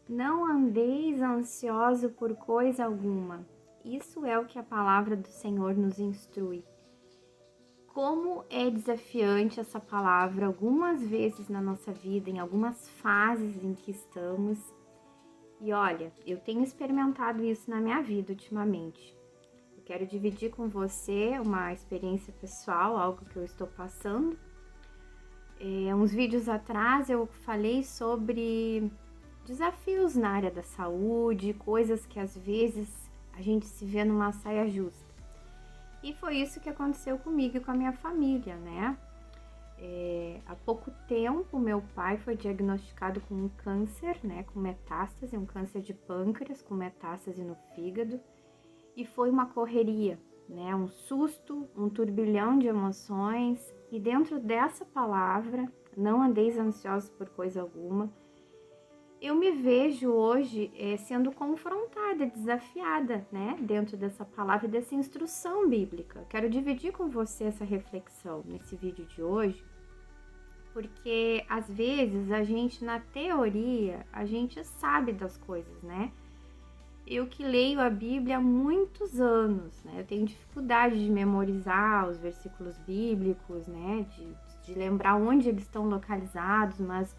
Não andeis ansioso por coisa alguma. Isso é o que a palavra do Senhor nos instrui. Como é desafiante essa palavra algumas vezes na nossa vida, em algumas fases em que estamos. E olha, eu tenho experimentado isso na minha vida ultimamente. Eu quero dividir com você uma experiência pessoal, algo que eu estou passando. Uns vídeos atrás eu falei sobre desafios na área da saúde, coisas que às vezes a gente se vê numa saia justa. E foi isso que aconteceu comigo e com a minha família, né? Há pouco tempo, meu pai foi diagnosticado com um câncer, né? Com metástase, um câncer de pâncreas com metástase no fígado. E foi uma correria, né? Um susto, um turbilhão de emoções. E dentro dessa palavra, não andeis ansiosos por coisa alguma, eu me vejo hoje sendo confrontada, desafiada, né? Dentro dessa palavra e dessa instrução bíblica. Quero dividir com você essa reflexão nesse vídeo de hoje, porque às vezes a gente, na teoria, a gente sabe das coisas, né? Eu que leio a Bíblia há muitos anos, né? Eu tenho dificuldade de memorizar os versículos bíblicos, né? De lembrar onde eles estão localizados, mas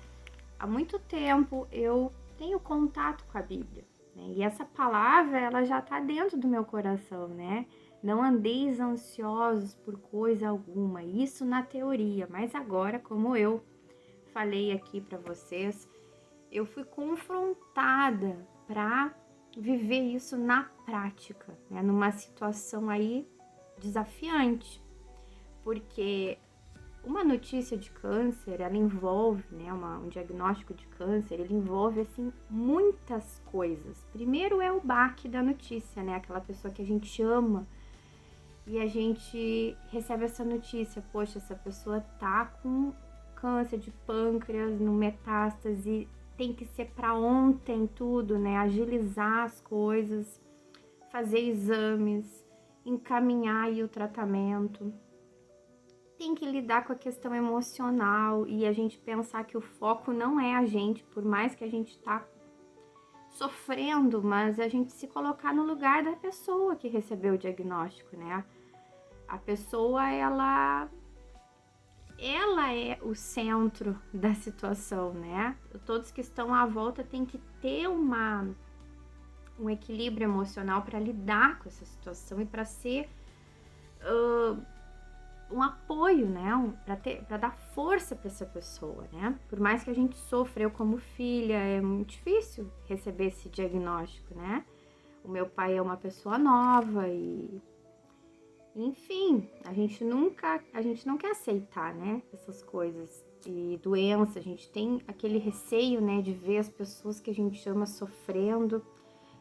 há muito tempo eu tenho contato com a Bíblia, né? E essa palavra, ela já está dentro do meu coração, né? Não andeis ansiosos por coisa alguma, isso na teoria, mas agora, como eu falei aqui para vocês, eu fui confrontada para viver isso na prática, né? Numa situação aí desafiante, porque uma notícia de câncer, ela envolve, né, um diagnóstico de câncer, ele envolve, assim, muitas coisas. Primeiro é o baque da notícia, né, aquela pessoa que a gente ama e a gente recebe essa notícia, poxa, essa pessoa tá com câncer de pâncreas, no metástase, tem que ser para ontem tudo, né, agilizar as coisas, fazer exames, encaminhar aí o tratamento. Tem que lidar com a questão emocional e a gente pensar que o foco não é a gente, por mais que a gente tá sofrendo, mas a gente se colocar no lugar da pessoa que recebeu o diagnóstico, né? A pessoa, ela é o centro da situação, né? Todos que estão à volta têm que ter um equilíbrio emocional para lidar com essa situação e para ser um apoio, né? Para dar força para essa pessoa, né? Por mais que a gente sofra, eu como filha, é muito difícil receber esse diagnóstico, né? O meu pai é uma pessoa nova e, enfim, a gente não quer aceitar, né? Essas coisas e doença, a gente tem aquele receio, né? De ver as pessoas que a gente ama sofrendo.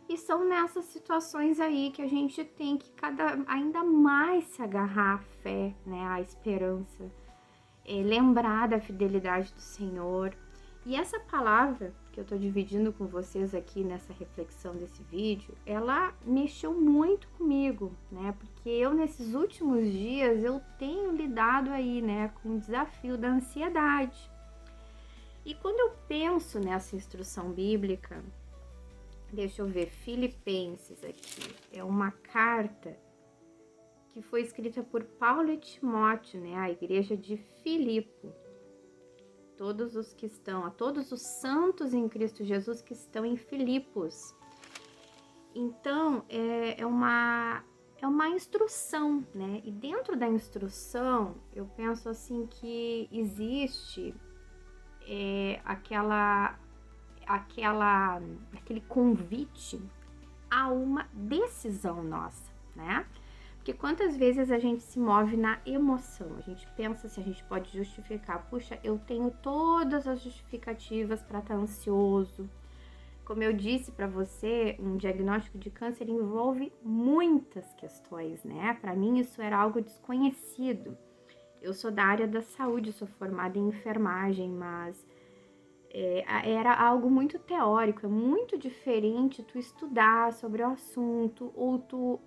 E são nessas situações aí que a gente tem que ainda mais se agarrar à fé, né, à esperança, lembrar da fidelidade do Senhor. E essa palavra que eu tô dividindo com vocês aqui nessa reflexão desse vídeo, ela mexeu muito comigo, né, porque eu nesses últimos dias eu tenho lidado aí, né, com o desafio da ansiedade. E quando eu penso nessa instrução bíblica, deixa eu ver, Filipenses aqui, é uma carta que foi escrita por Paulo e Timóteo, né, a igreja de Filipo. A todos os santos em Cristo Jesus que estão em Filipos. Então, é uma instrução, né, e dentro da instrução, eu penso assim que existe aquele convite a uma decisão nossa, né? Porque quantas vezes a gente se move na emoção, a gente pensa se a gente pode justificar, puxa, eu tenho todas as justificativas para estar ansioso. Como eu disse para você, um diagnóstico de câncer envolve muitas questões, né? Para mim isso era algo desconhecido. Eu sou da área da saúde, sou formada em enfermagem, mas era algo muito teórico, é muito diferente tu estudar sobre o assunto ou tu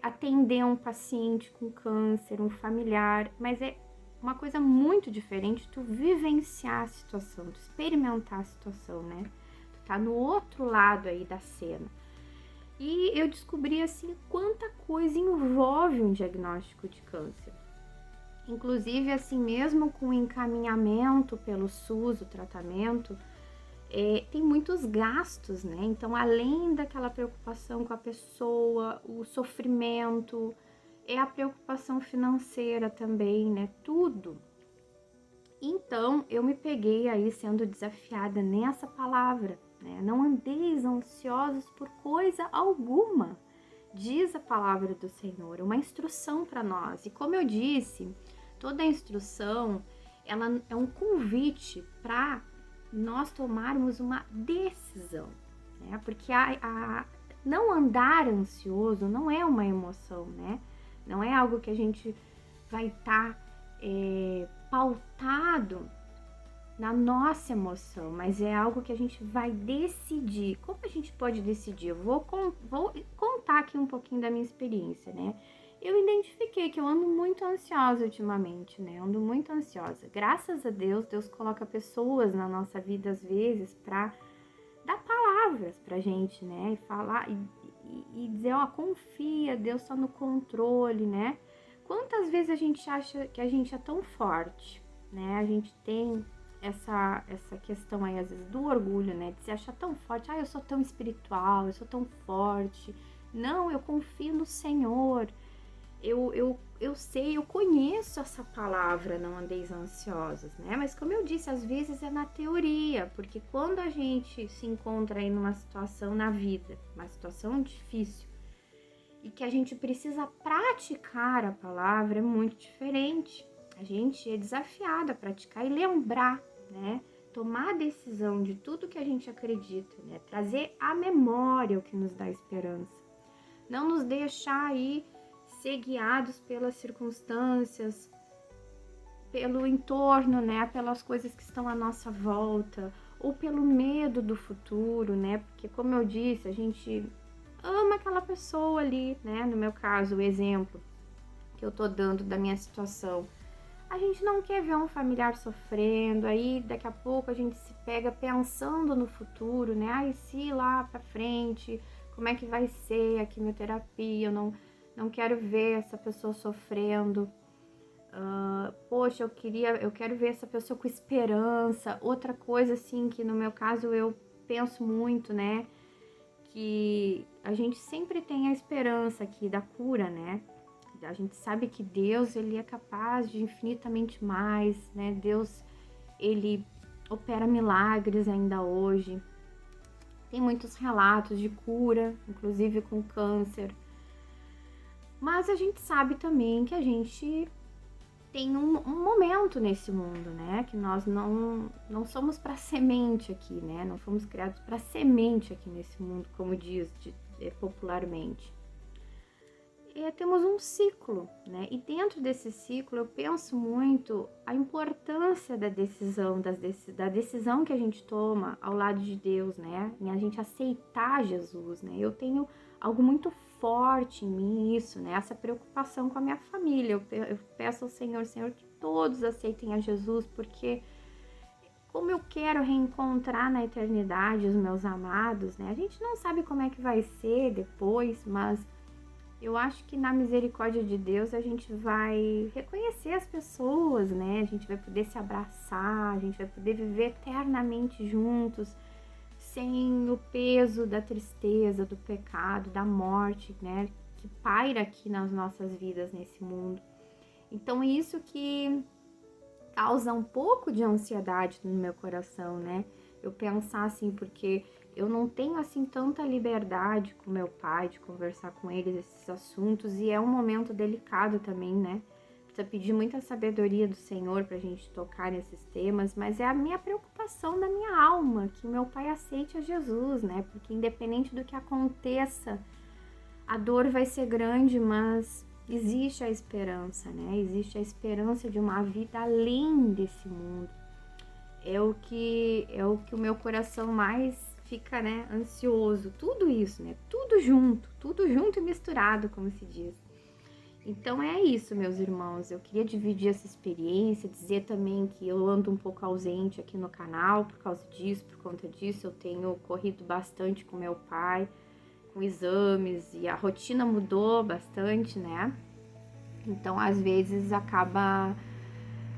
atender um paciente com câncer, um familiar, mas é uma coisa muito diferente tu vivenciar a situação, tu experimentar a situação, né? Tu tá no outro lado aí da cena. E eu descobri assim quanta coisa envolve um diagnóstico de câncer. Inclusive, assim, mesmo com o encaminhamento pelo SUS, o tratamento, tem muitos gastos, né? Então, além daquela preocupação com a pessoa, o sofrimento, é a preocupação financeira também, né? Tudo. Então, eu me peguei aí sendo desafiada nessa palavra, né? Não andeis ansiosos por coisa alguma, diz a palavra do Senhor, uma instrução para nós. E como eu disse, toda a instrução, ela é um convite para nós tomarmos uma decisão, né? Porque não andar ansioso não é uma emoção, né? Não é algo que a gente vai estar pautado na nossa emoção, mas é algo que a gente vai decidir. Como a gente pode decidir? Eu vou contar aqui um pouquinho da minha experiência, né? Eu identifiquei que eu ando muito ansiosa ultimamente, né? Eu ando muito ansiosa. Graças a Deus, Deus coloca pessoas na nossa vida às vezes para dar palavras pra gente, né? E falar e dizer, ó, confia, Deus tá no controle, né? Quantas vezes a gente acha que a gente é tão forte, né? A gente tem essa questão aí, às vezes, do orgulho, né? De se achar tão forte. Ah, eu sou tão espiritual, eu sou tão forte. Não, eu confio no Senhor. Eu sei, eu conheço essa palavra, não andeis ansiosos, né? Mas como eu disse, às vezes é na teoria, porque quando a gente se encontra aí numa situação na vida, uma situação difícil, e que a gente precisa praticar a palavra, é muito diferente. A gente é desafiado a praticar e lembrar, né? Tomar a decisão de tudo que a gente acredita, né? Trazer à memória o que nos dá esperança. Não nos deixar aí ser guiados pelas circunstâncias, pelo entorno, né? Pelas coisas que estão à nossa volta, ou pelo medo do futuro, né? Porque, como eu disse, a gente ama aquela pessoa ali, né? No meu caso, o exemplo que eu tô dando da minha situação. A gente não quer ver um familiar sofrendo, aí daqui a pouco a gente se pega pensando no futuro, né? Ai, se lá pra frente, como é que vai ser a quimioterapia? Eu não quero ver essa pessoa sofrendo. Poxa, eu quero ver essa pessoa com esperança. Outra coisa, assim, que no meu caso eu penso muito, né? Que a gente sempre tem a esperança aqui da cura, né? A gente sabe que Deus, ele é capaz de infinitamente mais, né? Deus, ele opera milagres ainda hoje. Tem muitos relatos de cura, inclusive com câncer. Mas a gente sabe também que a gente tem um momento nesse mundo, né? Que nós não somos para semente aqui, né? Não fomos criados para semente aqui nesse mundo, como diz popularmente. Temos um ciclo, né? E dentro desse ciclo eu penso muito a importância da decisão que a gente toma ao lado de Deus, né? Em a gente aceitar Jesus, né? Eu tenho algo muito forte em mim isso, né? Essa preocupação com a minha família. Eu peço ao Senhor, que todos aceitem a Jesus, porque como eu quero reencontrar na eternidade os meus amados, né? A gente não sabe como é que vai ser depois, mas eu acho que na misericórdia de Deus a gente vai reconhecer as pessoas, né? A gente vai poder se abraçar, a gente vai poder viver eternamente juntos, sem o peso da tristeza, do pecado, da morte, né? Que paira aqui nas nossas vidas nesse mundo. Então, isso que causa um pouco de ansiedade no meu coração, né? Eu pensar assim, porque eu não tenho assim tanta liberdade com meu pai de conversar com ele desses assuntos, e é um momento delicado também, né? Precisa pedir muita sabedoria do Senhor pra gente tocar nesses temas, mas é a minha preocupação da minha alma, que meu pai aceite a Jesus, né? Porque independente do que aconteça, a dor vai ser grande, mas existe a esperança, né? Existe a esperança de uma vida além desse mundo. É o que o meu coração mais fica, né, ansioso, tudo isso, né, tudo junto e misturado, como se diz. Então é isso, meus irmãos. Eu queria dividir essa experiência, dizer também que eu ando um pouco ausente aqui no canal por causa disso, por conta disso. Eu tenho corrido bastante com meu pai, com exames, e a rotina mudou bastante, né? Então, às vezes, acaba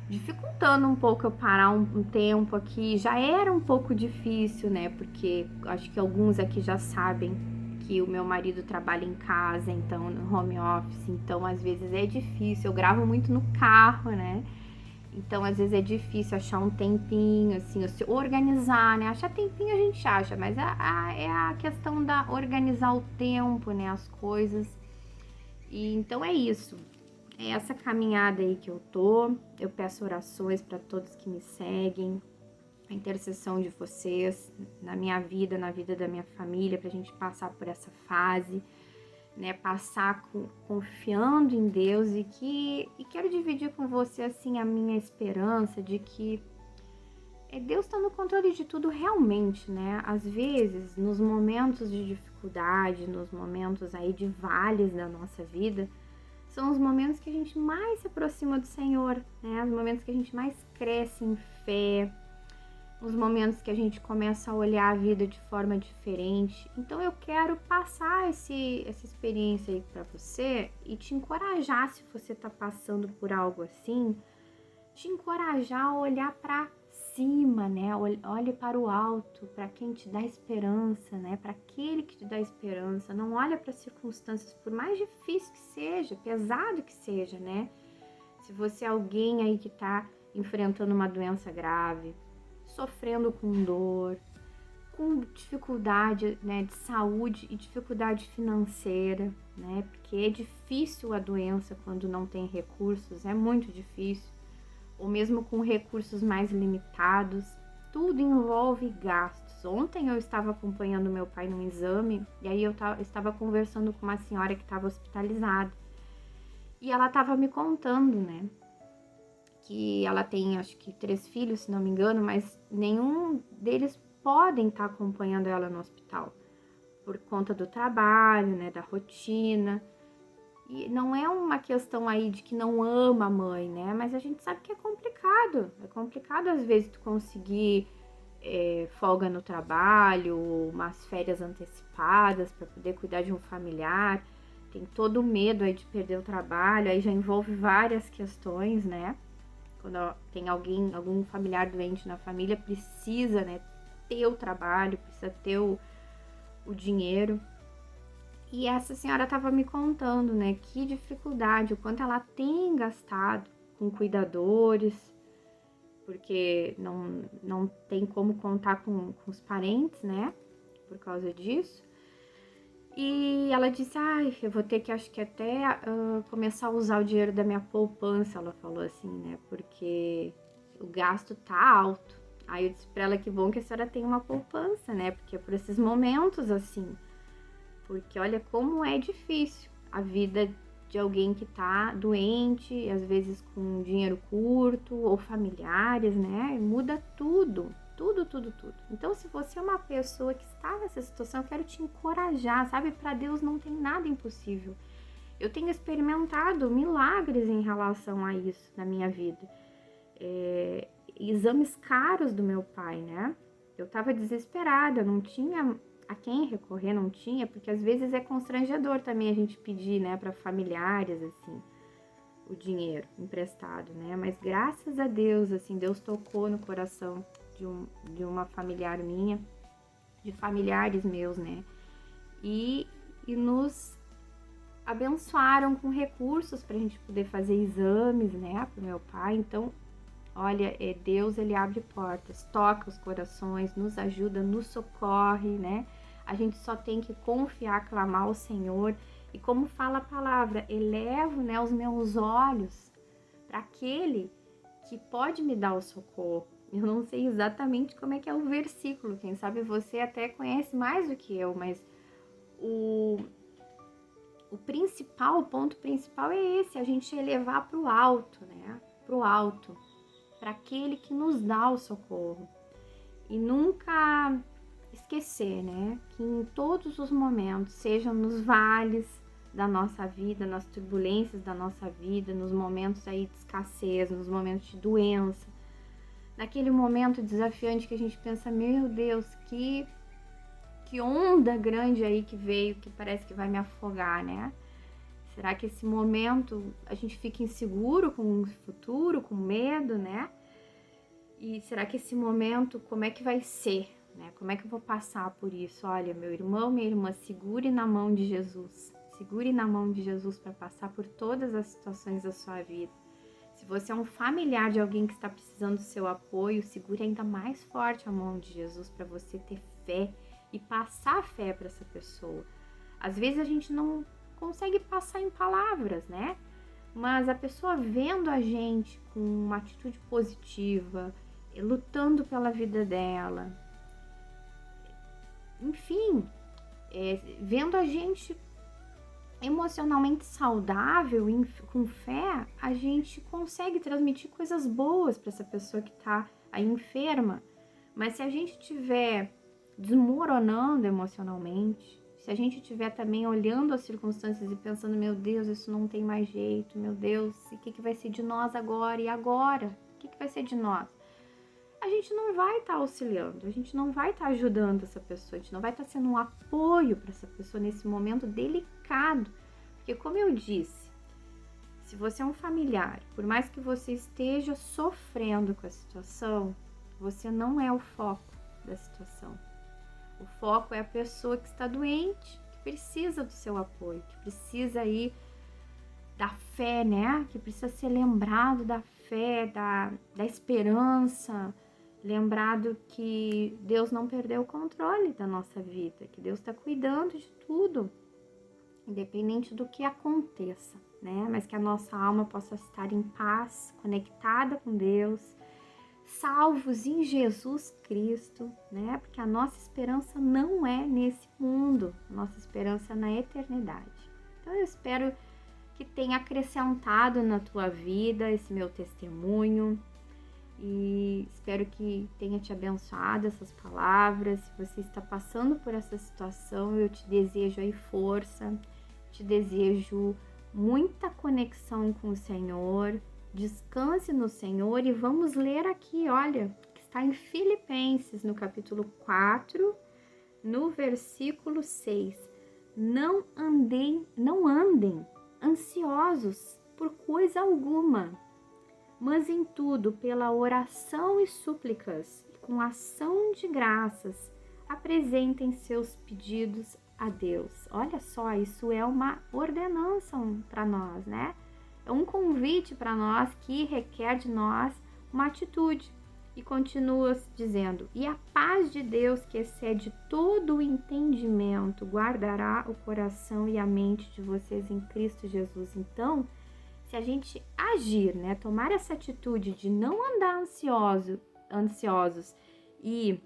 dificultando um pouco eu parar um tempo aqui. Já era um pouco difícil, né? Porque acho que alguns aqui já sabem que o meu marido trabalha em casa, então no home office, então às vezes é difícil. Eu gravo muito no carro, né? Então às vezes é difícil achar um tempinho, assim, se organizar, né? Achar tempinho a gente acha, mas é a questão da organizar o tempo, né? As coisas. E então é isso. É essa caminhada aí que eu tô. Eu peço orações para todos que me seguem, a intercessão de vocês na minha vida, na vida da minha família, pra gente passar por essa fase, né? Passar confiando em Deus e quero dividir com você assim a minha esperança de que Deus está no controle de tudo realmente, né? Às vezes, nos momentos de dificuldade, nos momentos aí de vales da nossa vida, são os momentos que a gente mais se aproxima do Senhor, né? Os momentos que a gente mais cresce em fé, os momentos que a gente começa a olhar a vida de forma diferente. Então eu quero passar essa experiência aí para você e te encorajar, se você está passando por algo assim, te encorajar a olhar para cima, né? Olhe para o alto, para quem te dá esperança, né? Para aquele que te dá esperança. Não olha para as circunstâncias, por mais difícil que seja, pesado que seja, né? Se você é alguém aí que está enfrentando uma doença grave, sofrendo com dor, com dificuldade, né, de saúde e dificuldade financeira, né? Porque é difícil a doença quando não tem recursos, é muito difícil. Ou mesmo com recursos mais limitados, tudo envolve gastos. Ontem eu estava acompanhando meu pai num exame e aí eu estava conversando com uma senhora que estava hospitalizada e ela estava me contando, né, que ela tem acho que 3 filhos, se não me engano, mas nenhum deles podem estar acompanhando ela no hospital por conta do trabalho, né, da rotina. E não é uma questão aí de que não ama a mãe, né? Mas a gente sabe que é complicado. É complicado às vezes tu conseguir folga no trabalho, umas férias antecipadas para poder cuidar de um familiar. Tem todo o medo aí de perder o trabalho, aí já envolve várias questões, né? Quando tem algum familiar doente na família, precisa, né, ter o trabalho, precisa ter o dinheiro. E essa senhora estava me contando, né, que dificuldade, o quanto ela tem gastado com cuidadores, porque não tem como contar com os parentes, né, por causa disso. E ela disse, eu vou ter que, acho que até começar a usar o dinheiro da minha poupança, ela falou assim, né, porque o gasto tá alto. Aí eu disse pra ela que bom que a senhora tem uma poupança, né, porque é por esses momentos assim. Porque olha como é difícil a vida de alguém que tá doente, às vezes com dinheiro curto, ou familiares, né? Muda tudo, tudo, tudo, tudo. Então, se você é uma pessoa que está nessa situação, eu quero te encorajar, sabe? Para Deus não tem nada impossível. Eu tenho experimentado milagres em relação a isso na minha vida. Exames caros do meu pai, né? Eu tava desesperada, não tinha a quem recorrer, não tinha, porque às vezes é constrangedor também a gente pedir, né, para familiares, assim, o dinheiro emprestado, né? Mas graças a Deus, assim, Deus tocou no coração de uma familiar minha, de familiares meus, né? E nos abençoaram com recursos para a gente poder fazer exames, né, pro meu pai. Então, olha, Deus, ele abre portas, toca os corações, nos ajuda, nos socorre, né? A gente só tem que confiar, clamar ao Senhor. E como fala a palavra, elevo, né, os meus olhos para aquele que pode me dar o socorro. Eu não sei exatamente como é que é o versículo, quem sabe você até conhece mais do que eu, mas o principal, o ponto principal é esse, a gente elevar para o alto, né? Para o alto, para aquele que nos dá o socorro. E nunca esquecer, né? Que em todos os momentos, sejam nos vales, da nossa vida, nas turbulências da nossa vida, nos momentos aí de escassez, nos momentos de doença, naquele momento desafiante que a gente pensa, meu Deus, que onda grande aí que veio, que parece que vai me afogar, né? Será que esse momento a gente fica inseguro com o futuro, com medo, né? E será que esse momento, como é que vai ser, né? Como é que eu vou passar por isso? Olha, meu irmão, minha irmã, segure na mão de Jesus. Segure na mão de Jesus para passar por todas as situações da sua vida. Se você é um familiar de alguém que está precisando do seu apoio, segure ainda mais forte a mão de Jesus para você ter fé e passar a fé para essa pessoa. Às vezes a gente não consegue passar em palavras, né? Mas a pessoa vendo a gente com uma atitude positiva, lutando pela vida dela, enfim, vendo a gente emocionalmente saudável, com fé, a gente consegue transmitir coisas boas para essa pessoa que está aí enferma. Mas se a gente estiver desmoronando emocionalmente, se a gente estiver também olhando as circunstâncias e pensando, meu Deus, isso não tem mais jeito, meu Deus, o que vai ser de nós agora? E agora? O que vai ser de nós? A gente não vai estar auxiliando, a gente não vai estar ajudando essa pessoa, a gente não vai estar sendo um apoio para essa pessoa nesse momento delicado. Porque, como eu disse, se você é um familiar, por mais que você esteja sofrendo com a situação, você não é o foco da situação. O foco é a pessoa que está doente, que precisa do seu apoio, que precisa aí da fé, né? Que precisa ser lembrado da fé, da esperança, lembrado que Deus não perdeu o controle da nossa vida, que Deus está cuidando de tudo, independente do que aconteça, né? Mas que a nossa alma possa estar em paz, conectada com Deus, salvos em Jesus Cristo, né? Porque a nossa esperança não é nesse mundo, a nossa esperança é na eternidade. Então eu espero que tenha acrescentado na tua vida esse meu testemunho e espero que tenha te abençoado essas palavras. Se você está passando por essa situação, eu te desejo aí força, te desejo muita conexão com o Senhor. Descanse no Senhor e vamos ler aqui, olha, que está em Filipenses, no capítulo 4, no versículo 6. Não andem ansiosos por coisa alguma, mas em tudo, pela oração e súplicas, com ação de graças, apresentem seus pedidos a Deus. Olha só, isso é uma ordenança para nós, né? É um convite para nós que requer de nós uma atitude. E continua dizendo, e a paz de Deus, que excede todo o entendimento, guardará o coração e a mente de vocês em Cristo Jesus. Então, se a gente agir, né, tomar essa atitude de não andar ansiosos e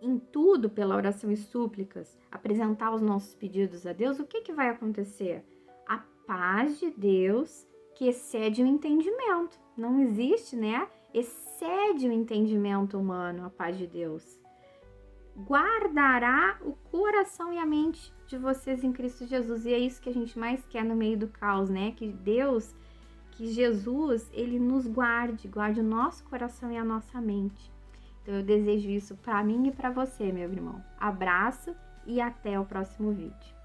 em tudo pela oração e súplicas, apresentar os nossos pedidos a Deus, o que vai acontecer? A paz de Deus que excede o entendimento. Não existe, né? Excede o entendimento humano, a paz de Deus. Guardará o coração e a mente de vocês em Cristo Jesus. E é isso que a gente mais quer no meio do caos, né? Que Deus, que Jesus, ele nos guarde o nosso coração e a nossa mente. Então eu desejo isso para mim e para você, meu irmão. Abraço e até o próximo vídeo.